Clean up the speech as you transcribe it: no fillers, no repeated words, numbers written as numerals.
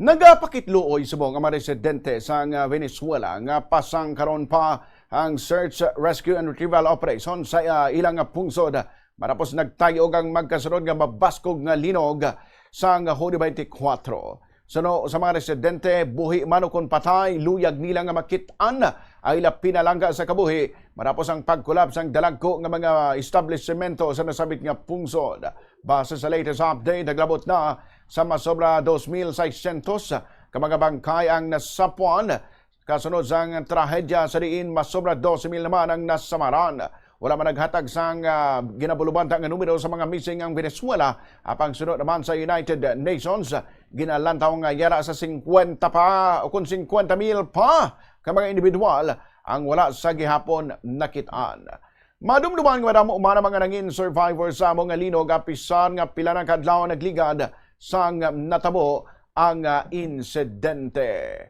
Nagapakitluoy subong ang mga residente sa Venezuela nga pasang karon pa ang search, rescue and retrieval operation sa ilang pungsod matapos nagtayog ang magkasunod nga mabaskog nga linog sa Hulyo 24. Suno sa mga residente, buhi man o kon patay, luyag nila nga makitaan ay pinalangga sa kabuhi matapos ang pagkulap sang dalagko nga mga establishmento sa nasabit nga pungsod. Base sa latest update, naglabot na sa masobra 2,600 ka mga bangkay ang nasapuan. Kasunod sang trahedya sa diin, masobra 12,000 naman ang nasamaran. Wala man naghatag sang ginabulubanta nga numero sa mga missing ang Venezuela. Apang sunod naman sa United Nations, ginalantaw nga yara sa 50 pa o kung 50,000 pa ka mga individual ang wala sa gihapon nakitaan. Madumduman nga madamo umana mga nangin survivors sa mga linog apisan nga pila ng kadlaw nagligad sang natabo ang insidente.